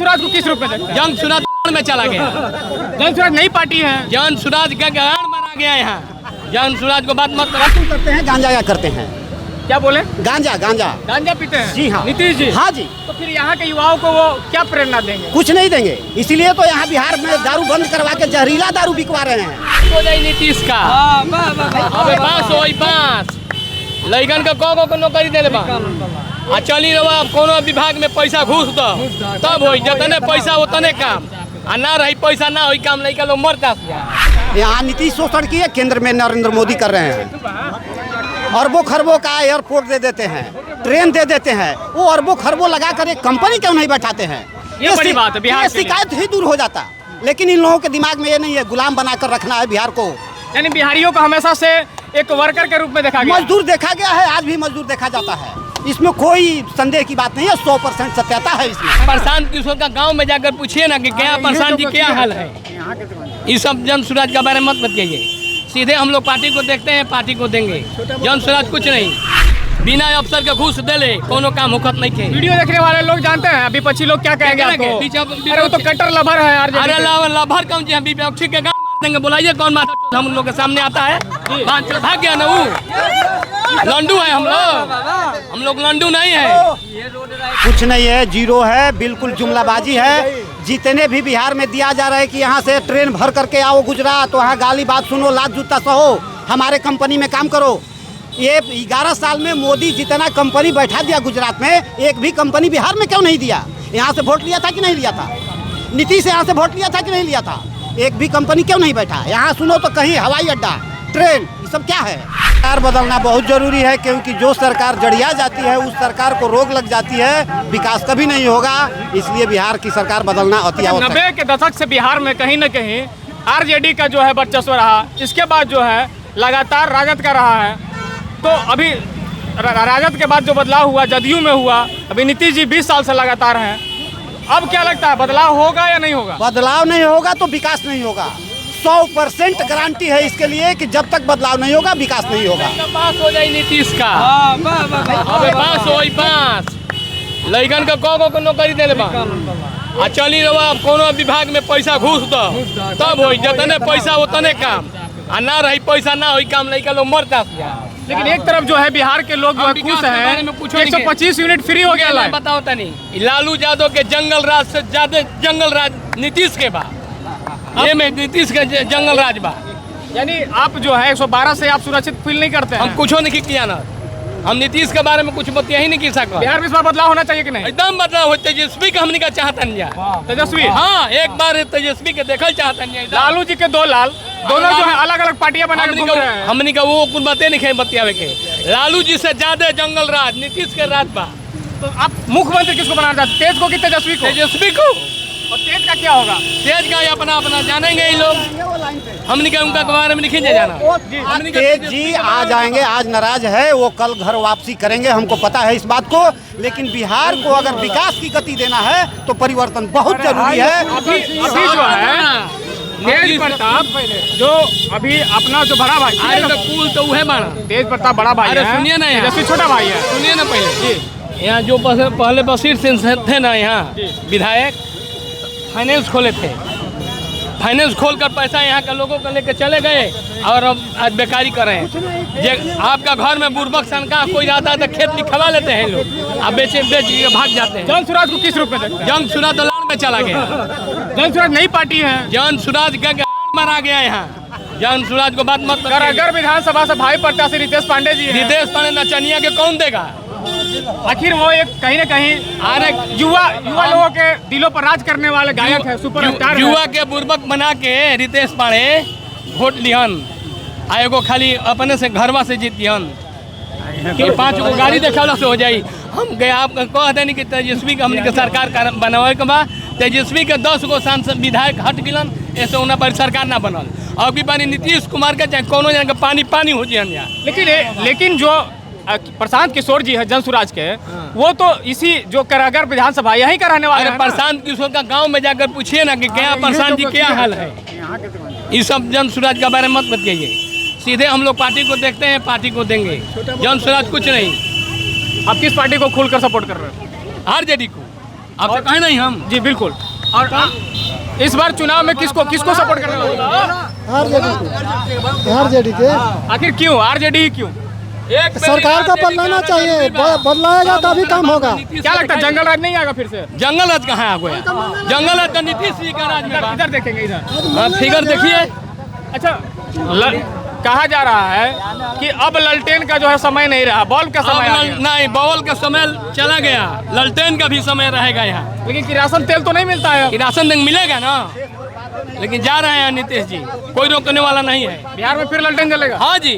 स्वराज को किस रूप में देखते हैं? जन स्वराज में चला गया। जन स्वराज नई पार्टी है। जन स्वराज का गाड़ मारा गया यहाँ। जन स्वराज को बात मत करते हैं, गांजा या करते हैं, क्या बोले? गांजा गांजा गांजा पीते हैं? जी हाँ। नीतीश जी? हाँ जी। तो फिर यहाँ के युवाओं को वो क्या प्रेरणा देंगे? कुछ नहीं देंगे, इसीलिए तो यहाँ बिहार में दारू बंद करवा के जहरीला दारू बिकवा रहे हैं। हो जाए नीतीश का अबे पास हो पास लइकन का को नौकरी दे बा आ चली रहा कोनो विभाग में पैसा घूस दो तब हो जतने पैसा उतने काम आ ना रही पैसा ना हो काम लइका लोग मर जा। यहाँ नीतीश शोषण किए, केंद्र में नरेंद्र मोदी कर रहे हैं। अरबों खरबों का एयरपोर्ट दे देते हैं, ट्रेन दे देते हैं, वो अरबों खरबों लगा कर एक कंपनी क्यों नहीं बैठाते हैं? ये बड़ी बात है बिहार के लिए। शिकायत ही दूर हो जाता, लेकिन इन लोगों के दिमाग में ये नहीं है, गुलाम बनाकर रखना है बिहार को। यानी बिहारियों को हमेशा से एक वर्कर के रूप में देखा गया, मजदूर देखा गया है, आज भी मजदूर देखा जाता है। इसमें कोई संदेह की बात नहीं है, 100% सत्यता है इसमें। प्रशांत किशोर का गांव में जाकर पूछिए ना कि क्या प्रशांत जी क्या हाल है। ये सब जन स्वराज के बारे में मत बताइए, सीधे हम लोग पार्टी को देखते हैं, पार्टी को देंगे। जन स्वराज कुछ नहीं, बिना अफसर के घूस दे ले कोनो काम हुकत नहीं खे। वीडियो देखने वाले लोग जानते हैं विपक्षी लोग क्या कहेंगे आपको? अरे वो तो कट्टर लभर है यार। अरे लभर कौन जी, हम विपक्षी के गाँव मार देंगे। बुलाइए कौन बात हम लोग के सामने आता है, भाग गया ना वो लंडू है। हम लोग लंडू नहीं है, कुछ नहीं है, जीरो है, बिल्कुल जुमलाबाजी है। जितने भी बिहार में दिया जा रहा है कि यहाँ से ट्रेन भर करके आओ गुजरात, वहाँ गाली बात सुनो, लात जूता सहो, हमारे कंपनी में काम करो। ये 11 साल में मोदी जितना कंपनी बैठा दिया गुजरात में, एक भी कंपनी बिहार में क्यों नहीं दिया? यहाँ से वोट लिया था कि नहीं लिया था? नीतीश यहाँ से वोट लिया था कि नहीं लिया था? एक भी कंपनी क्यों नहीं बैठा? यहाँ सुनो तो कहीं हवाई अड्डा, ट्रेन, ये सब क्या है? सरकार बदलना बहुत जरूरी है, क्योंकि जो सरकार जड़िया जाती है उस सरकार को रोग लग जाती है, विकास कभी नहीं होगा। इसलिए बिहार की सरकार बदलना अति आवश्यक है। 90 के दशक से बिहार में कहीं न कहीं आरजेडी का जो है वर्चस्व रहा, इसके बाद जो है लगातार राजद का रहा है। तो अभी राजद के बाद जो बदलाव हुआ जदयू में हुआ, अभी नीतीश जी 20 साल से लगातार हैं। अब क्या लगता है, बदलाव होगा या नहीं होगा? बदलाव नहीं होगा तो विकास नहीं होगा। 100% गारंटी है इसके लिए कि जब तक बदलाव नहीं होगा विकास नहीं होगा। पास हो जाए नीतीश का अबे पास हो पास लइकन का को नौकरी दे बा आ चली रहा कोनो विभाग में पैसा घूस दो तब हो जतने पैसा उतने काम आ ना रही पैसा ना हो काम लइका लोग मर जा। लेकिन एक तरफ जो है बिहार के लोग जो है खुश हैं, 125 यूनिट फ्री हो गया। बताओ तनी, लालू यादव के जंगल राज से ज्यादा जंगल राज नीतीश के बा, ये में नीतीश के जंगल राज बा। यानी आप जो है 112 से आप सुरक्षित फील नहीं करते हैं? हम कुछ नहीं किया ना, हम नीतीश के बारे में कुछ बतिया ही नहीं की सकते। बिहार में इस बार बदलाव होना चाहिए कि नहीं? एकदम बदलाव हो, तेजस्वी का हमने का चाहतन जा। तेजस्वी? हाँ, एक बार तेजस्वी के देखल चाहतन जा। लालू जी के दो लाल, दोनों जो है अलग अलग पार्टियां बना के घूम रहे हैं। हमने का वो कुछ बातें नहीं बतियावे के, लालू जी से ज्यादा जंगल राज नीतीश के राज बा। तो आप मुख्यमंत्री किसको बनाना चाहते, तेज को कि तेजस्वी को? तेजस्वी को। और तेज का क्या होगा? तेज का अपना अपना जानेंगे ये लोग, हमने का उनका बारे में नहीं जाना। तेज जी आ जाएंगे, आज नाराज है वो, कल घर वापसी करेंगे, हमको पता है इस बात को। लेकिन बिहार को अगर विकास की गति देना है तो परिवर्तन बहुत जरूरी है। अभी जो है तेज प्रताप जो अभी अपना जो बड़ा भाई कुल तो वह बड़ा तेज प्रताप बड़ा भाई है, सुनिए ना, तेजस्वी छोटा भाई है। सुनिए ना, पहले यहाँ जो पहले बशीर सिंह थे ना यहाँ विधायक, फाइनेंस खोले थे, फाइनेंस खोलकर पैसा यहाँ के लोगों को लेकर चले गए और अब आज बेकारी कर रहे हैं। आपका घर में बुर्बक सनका कोई रहता है तो खेत लिखवा लेते हैं लोग, अब बेच के भाग जाते हैं। जन स्वराज को किस रूप में देखते हैं? जन स्वराज तो लाड़ में चला गया। जन स्वराज नई पार्टी है। जन स्वराज का गाड़ मारा गया यहाँ। जन स्वराज को बात मत अगर विधानसभा से भाई प्रत्याशी रितेश पांडे जी, रितेश पांडे नचनिया के कौन देगा? आखिर वो एक कहीं न कहीं अरे युवा लोगों के दिलों पर राज करने वाले गायक है, सुपरस्टार है। युवा के बुर्बक बना के रितेश पांडे वोट लिहन, एगो खाली अपने से घरवा से जीत लिहन कि 5 गो गाड़ी देखा से हो जाई। हम गए आप कह देनी कि तेजस्वी के हमने के सरकार बनावे के बा, तेजस्वी के 10 गो सांसद विधायक हट गिलन, ऐसे उन्हें पर सरकार ना बनल। अब की बारी नीतीश कुमार के चाहे कोनो जन के पानी हो जाए। लेकिन जो प्रशांत किशोर जी है जन स्वराज के, वो तो इसी जो करागर विधानसभा यही का रहने वाले हैं। प्रशांत किशोर का गांव में जाकर पूछिए ना कि क्या प्रशांत जी क्या हाल है। ये सब जन स्वराज के बारे में मत बताइए, सीधे हम लोग पार्टी को देखते हैं, पार्टी को देंगे। जन स्वराज कुछ नहीं। आप किस पार्टी को खुलकर सपोर्ट कर रहे हैं? आरजेडी को। आपसे कहे नहीं हम। जी बिल्कुल। और इस बार चुनाव में किसको सपोर्ट करने वाले? आरजेडी के। आखिर क्यों आरजेडी क्यों? सरकार का बदलाना चाहिए, बदलाएगा तभी काम होगा। क्या लगता है जंगल राज नहीं आएगा फिर से? जंगल राज कहाँ आ गया? जंगल राज तो नीतीश जी का राज में। इधर देखेंगे, इधर फिगर देखिए। अच्छा, कहा जा रहा है कि अब ललटेन का जो है समय नहीं रहा, बल्ब का समय आ गया। नहीं, बॉल का समय चला गया, ललटेन का भी समय रहेगा यहाँ। लेकिन किरासन तेल तो नहीं मिलता है। किरासन तेल मिलेगा ना, लेकिन जा रहे हैं नीतीश जी, कोई रोकने वाला नहीं है। बिहार में फिर ललटेन चलेगा? हाँ जी,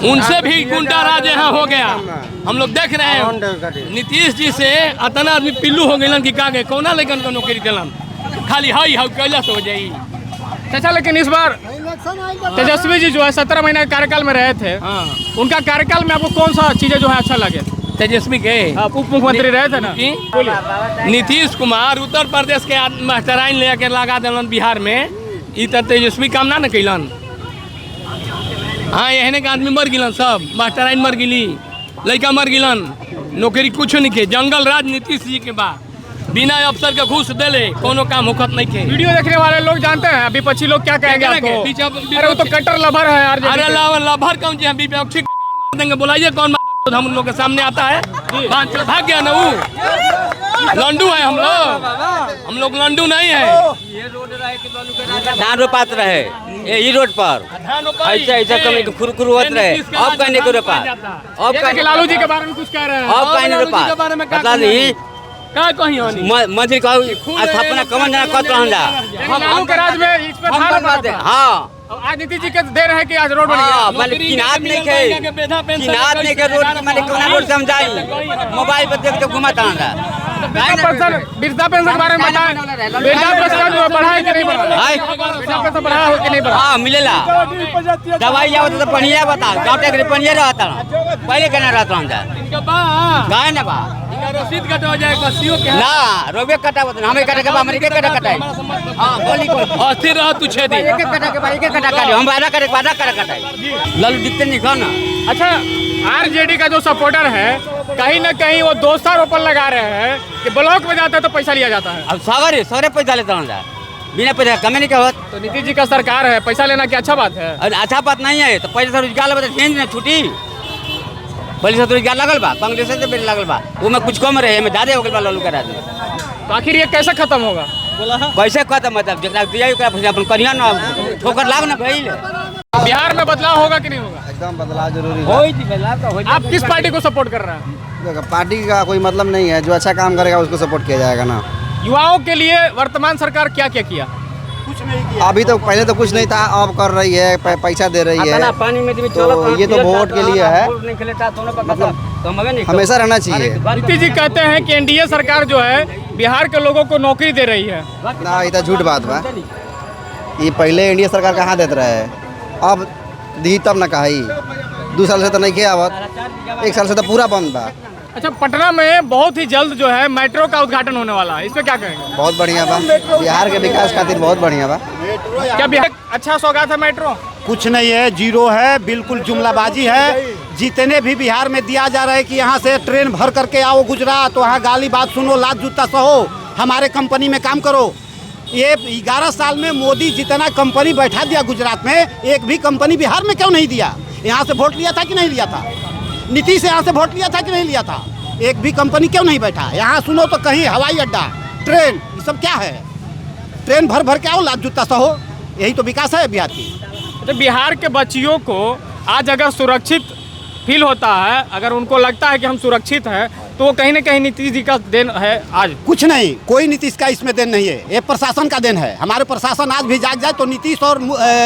उनसे भी गुंडा राज यहाँ हो गया। हम लोग देख रहे हैं नीतीश जी से अतना आदमी पिल्लू हो गए कि का गए कौना लेकिन को नौकरी दिलन, खाली हाई हाउ कैलाश हो जाई। अच्छा, लेकिन इस बार तेजस्वी जी जो है 17 महीने के कार्यकाल में रहे थे, उनका कार्यकाल में आपको कौन सा चीजें जो है अच्छा लगे? तेजस्वी के उप मुख्यमंत्री रहे थे ना, नीतीश कुमार उत्तर प्रदेश के मास्टराइन लेके लगा दिलन बिहार में, ई तो तेजस्वी काम ना कैलन। हाँ, एहने के आदमी मर गिलन, सब मास्टराइन मर गिली, लड़का मर गिलन, नौकरी कुछ नहीं के। जंगल राज नीतीश जी के बाद बिना अफसर के घूस देले कोनो काम होखत नहीं के। वीडियो देखने वाले लोग जानते हैं विपक्षी लोग क्या कहेंगे आपको? अरे वो तो कट्टर लभर है यार। अरे लभर कौन जी, विपक्षी देंगे, बुलाइए कौन हम उन लोग के सामने आता है? भाग गया ना वो, लंडू है हम लोग लंडू नहीं है। धान रोपात रहे यही रोड पर, ऐसा कमी खुरखुर होत रहे। अब कहने को रोपा, अब कहने लालू जी के बारे में कुछ कह रहे हैं। अब कहने रोपा बता दी का कहीं मंदिर का स्थापना कमन जना कत रहन जा। लालू के राज में इस पर हाँ, आज नीतीश जी के दे रहे हैं कि आज रोड बन गया। माने किनात नहीं के रोड, माने कौन रोड समझाई, मोबाइल पर देख के घुमाता रहता। वृद्धा पेंशन के बारे में बताएं, वृद्धा पेंशन जो बढ़ा है कि नहीं बढ़ा? वृद्धा पेंशन बढ़ा है कि नहीं बढ़ा? हाँ, मिलेला। दवाई जाओ तो बढ़िया बता, गाँव के बढ़िया रहता, पहले कहना रहता गाय ना बा रसीद कटवा जाए बसियों के ना, रोबे कटा बता, हमें कटा के बा, हमरे के कटा कटाई। हां, बोली को अस्थिर रह तू छे दिन, एक एक कटा के बा, एक एक कटा काटे, हम वादा करे कटाई। लालू दिखते नहीं खाना। अच्छा, आरजेडी का जो सपोर्टर है कहीं ना कहीं वो दोषारोपण लगा रहे हैं कि ब्लॉक में जाता है तो पैसा लिया जाता है। अब सारे पैसा लेता हूँ, बिना पैसा कमे नहीं कहत। तो नीतीश जी का सरकार है, पैसा लेना क्या अच्छा बात है? और अच्छा बात नहीं है, तो पैसा रोजगार लगे चेंज ना छुट्टी, पहले से रोजगार लगल बा, कांग्रेस से बेर लगल बा, वो में कुछ कम रहे, में ज्यादा हो गया लालू करा दे। तो आखिर ये कैसे खत्म होगा? कैसे खत्म, मतलब जितना दिया अपन करिया ना, ठोकर लाग ना भइल। बिहार में बदलाव होगा कि नहीं होगा? एकदम बदलाव जरूरी है। होई थी बदलाव तो होई। आप किस पार्टी को सपोर्ट कर रहे हैं? पार्टी का कोई मतलब नहीं है, जो अच्छा काम करेगा उसको सपोर्ट किया जाएगा ना। युवाओं के लिए वर्तमान सरकार क्या क्या किया? अभी तो पहले तो कुछ नहीं था, अब कर रही है, पैसा दे रही है, पानी में तो ये तो वोट के लिए है, मतलब हमेशा रहना चाहिए। नीतीश जी कहते हैं कि एनडीए सरकार जो है बिहार के लोगों को नौकरी दे रही है। ना, ये तो झूठ बात बा। ये पहले इंडिया सरकार कहाँ देते रहे, अब दी तब ना कहा। 2 साल से तो नहीं किया, अब 1 साल से तो पूरा बंद बा। अच्छा, पटना में बहुत ही जल्द जो है मेट्रो का उद्घाटन होने वाला है, इस पे क्या कहेंगे? बहुत बढ़िया बा, बिहार के विकास खातिर बहुत बढ़िया बा। क्या बिहार अच्छा सौगात है मेट्रो? कुछ नहीं है, जीरो है, बिल्कुल जुमलाबाजी है। जितने भी बिहार में दिया जा रहा है कि यहाँ से ट्रेन भर करके आओ गुजरात, वहाँ गाली बात सुनो, लात जूता सहो, हमारे कंपनी में काम करो। ये 11 साल में मोदी जितना कंपनी बैठा दिया गुजरात में, एक भी कंपनी बिहार में क्यों नहीं दिया? यहाँ से वोट लिया था कि नहीं लिया था? नीतीश से यहाँ से वोट लिया था कि नहीं लिया था? एक भी कंपनी क्यों नहीं बैठा? यहाँ सुनो तो कहीं हवाई अड्डा, ट्रेन, ये सब क्या है? ट्रेन भर भर के आओ, लात जूता सहो, यही तो विकास है बिहार की। तो बिहार के बच्चियों को आज अगर सुरक्षित फील होता है, अगर उनको लगता है कि हम सुरक्षित हैं, तो वो कहीं ना कहीं नीतीश जी का देन है। आज कुछ नहीं, कोई नीतीश का इसमें देन नहीं है, ये प्रशासन का देन है। हमारे प्रशासन आज भी जाग जाए तो नीतीश और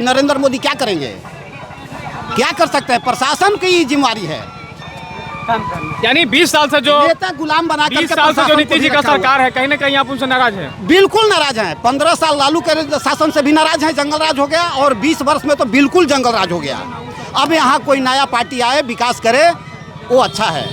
नरेंद्र मोदी क्या करेंगे? क्या कर सकते हैं? प्रशासन की जिम्मेवारी है। यानी 20 साल से जो नेता गुलाम बना 20 साल से जो नीतीश जी का सरकार है, कहीं ना कहीं आप उनसे नाराज हैं? बिल्कुल नाराज हैं। 15 साल लालू के शासन से भी नाराज हैं, जंगल राज हो गया, और 20 वर्ष में तो बिल्कुल जंगल राज हो गया। अब यहाँ कोई नया पार्टी आए, विकास करे, वो अच्छा है।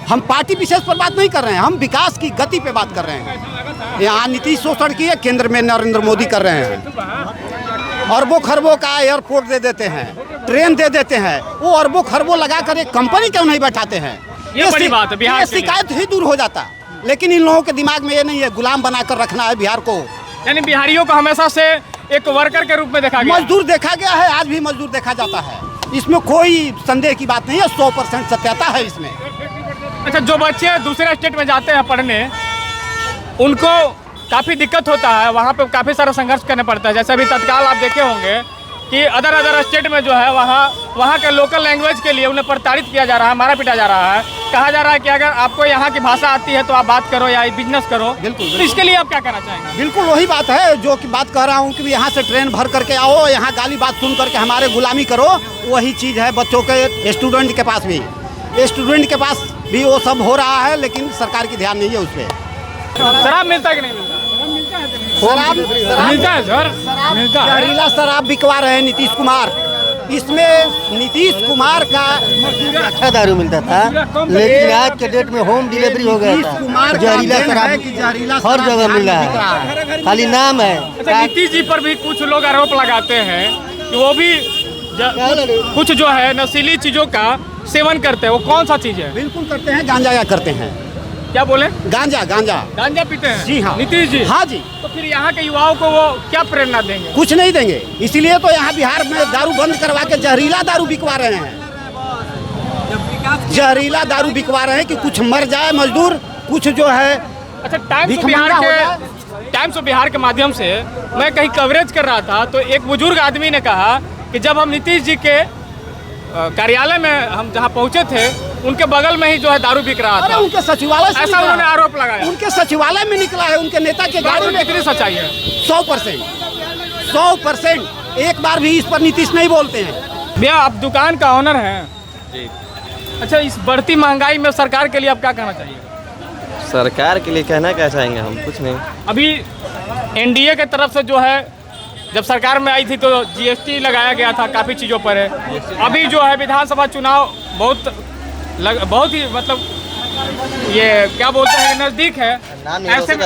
हम पार्टी विशेष पर बात नहीं कर रहे हैं, हम विकास की गति पे बात कर रहे हैं। यहाँ नीतीश शोषण की है, केंद्र में नरेंद्र मोदी कर रहे हैं। अरबों खरबों का एयरपोर्ट दे देते हैं, ट्रेन दे देते हैं, वो अरबों खरबों लगा कर एक कंपनी क्यों नहीं बैठाते हैं? ये बड़ी बात है बिहार के लिए। शिकायत ही दूर हो जाता। लेकिन इन लोगों के दिमाग में ये नहीं है, गुलाम बनाकर रखना है बिहार को। यानी बिहारियों को हमेशा से एक वर्कर के रूप में देखा गया, मजदूर देखा गया है, आज भी मजदूर देखा जाता है, इसमें कोई संदेह की बात नहीं है, 100% सत्यता है इसमें। अच्छा, जो बच्चे दूसरे स्टेट में जाते हैं पढ़ने, उनको काफ़ी दिक्कत होता है, वहाँ पे काफ़ी सारा संघर्ष करना पड़ता है। जैसे अभी तत्काल आप देखे होंगे कि अदर स्टेट में जो है वहाँ के लोकल लैंग्वेज के लिए उन्हें प्रताड़ित किया जा रहा है, मारा पीटा जा रहा है। कहा जा रहा है कि अगर आपको यहाँ की भाषा आती है तो आप बात करो या बिजनेस करो। बिल्कुल, तो इसके लिए आप क्या कहना चाहेंगे? बिल्कुल वही बात है जो कि बात कह रहा हूँ कि यहाँ से ट्रेन भर करके आओ, यहाँ गाली बात सुन करके हमारे गुलामी करो। वही चीज़ है बच्चों के, स्टूडेंट के पास भी, स्टूडेंट के पास भी वो सब हो रहा है, लेकिन सरकार की ध्यान नहीं है उस पर। शराब मिलता है कि नहीं मिलता? शराब मिलता है सर, मिलता है। जहरीला शराब बिकवा रहे हैं नीतीश कुमार। इसमें नीतीश कुमार का अच्छा दारू मिलता था, लेकिन आज के डेट में होम डिलीवरी हो गया नीतीश कुमार था। का जहरीला देन है शराब कि जहरीला हर शराब जगह मिल बिक रहा रहा है, खाली नाम है। अच्छा, नीतीश जी पर भी कुछ लोग आरोप लगाते हैं कि वो भी कुछ जो है नशीली चीज़ों का सेवन करते हैं। वो कौन सा चीज़ है? बिल्कुल करते हैं, गांजा या करते हैं। क्या बोले? गांजा गांजा गांजा पीते हैं? जी हाँ। नीतीश जी? हाँ जी। तो फिर यहाँ के युवाओं को वो क्या प्रेरणा देंगे? कुछ नहीं देंगे, इसीलिए तो यहाँ बिहार में दारू बंद करवा के जहरीला दारू बिकवा रहे हैं। जहरीला दारू बिकवा रहे हैं कि कुछ मर जाए मजदूर, कुछ जो है। अच्छा, टाइम्स ऑफ बिहार के माध्यम से मैं कहीं कवरेज कर रहा था तो एक बुजुर्ग आदमी ने कहा कि जब हम नीतीश जी के कार्यालय में हम जहाँ पहुँचे थे, उनके बगल में ही जो है दारू बिक रहा था। उनके सचिवालय से ऐसा उन्होंने आरोप लगाया। उनके सचिवालय में निकला है, उनके नेता के गाड़ी में। कितनी सच्चाई है? 100%। एक बार भी इस पर नीतीश नहीं बोलते हैं। भैया, आप दुकान का ऑनर हैं जी। अच्छा, इस बढ़ती महंगाई में सरकार के लिए आप क्या कहना चाहिए? सरकार के लिए कहना क्या चाहेंगे हम? कुछ नहीं। अभी एनडीए के तरफ से जो है, जब सरकार में आई थी तो जीएसटी लगाया गया था, काफ़ी चीज़ों पर है। अभी जो है विधानसभा चुनाव बहुत ही मतलब ये क्या बोलते हैं नज़दीक है,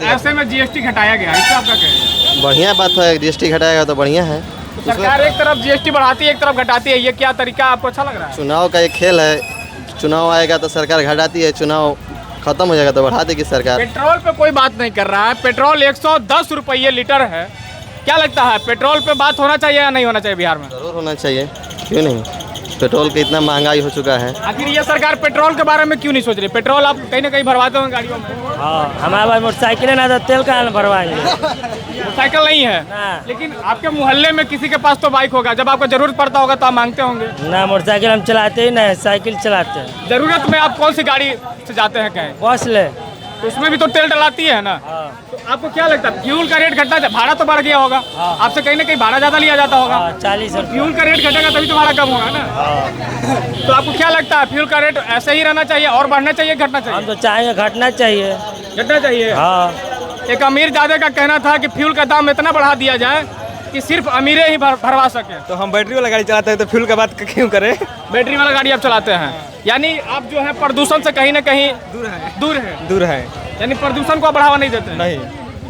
ऐसे में जीएसटी घटाया गया, इससे आपका क्या है? बढ़िया बात है, जीएसटी घटाएगा तो बढ़िया है। सरकार एक तरफ जीएसटी बढ़ाती है, एक तरफ घटाती है, ये क्या तरीका आपको अच्छा लग रहा है? चुनाव का एक खेल है, चुनाव आएगा तो सरकार घटाती है, चुनाव खत्म हो जाएगा तो बढ़ा देगी सरकार। पेट्रोल पे कोई बात नहीं कर रहा है, पेट्रोल 110 रुपये लीटर है। क्या लगता है, पेट्रोल पे बात होना चाहिए या नहीं होना चाहिए बिहार में? जरूर होना चाहिए, क्यों नहीं। पेट्रोल का इतना महंगाई हो चुका है। आखिर ये सरकार पेट्रोल के बारे में क्यों नहीं सोच रही? पेट्रोल आप कहीं ना कहीं भरवाते होंगे गाड़ियों में। हाँ, हमारे पास मोटरसाइकिल है ना, तो तेल कहाँ भरवाएंगे? मोटरसाइकिल नहीं है ना। लेकिन आपके मोहल्ले में किसी के पास तो बाइक होगा, जब आपको जरूरत पड़ता होगा तो आप मांगते होंगे ना। मोटरसाइकिल हम चलाते ही नहीं, साइकिल चलाते हैं। जरूरत में आप कौन सी गाड़ी से जाते हैं कहीं? बस ले, तो उसमें भी तो तेल डलाती है ना। तो आपको क्या लगता है फ्यूल का रेट घटना चाहिए? भाड़ा तो बढ़ गया होगा, आपसे कहीं ना कहीं भाड़ा ज़्यादा लिया जाता होगा। 40 रुपये। फ्यूल का रेट घटेगा तभी तो भाड़ा कम होगा ना। तो आपको क्या लगता है फ्यूल का रेट ऐसे ही रहना चाहिए और बढ़ना चाहिए, घटना हम चाहिए? तो चाहेंगे घटना चाहिए। घटना चाहिए। हाँ, एक अमीर ज़्यादा का कहना था कि फ्यूल का दाम इतना बढ़ा दिया जाए कि सिर्फ अमीरे ही भरवा सके। तो हम बैटरी वाला गाड़ी चलाते हैं तो फ्यूल का बात क्यों करें? बैटरी वाला गाड़ी आप चलाते हैं, यानी आप जो है प्रदूषण से कहीं ना कहीं दूर है। दूर है, यानी प्रदूषण को बढ़ावा नहीं देते हैं। नहीं।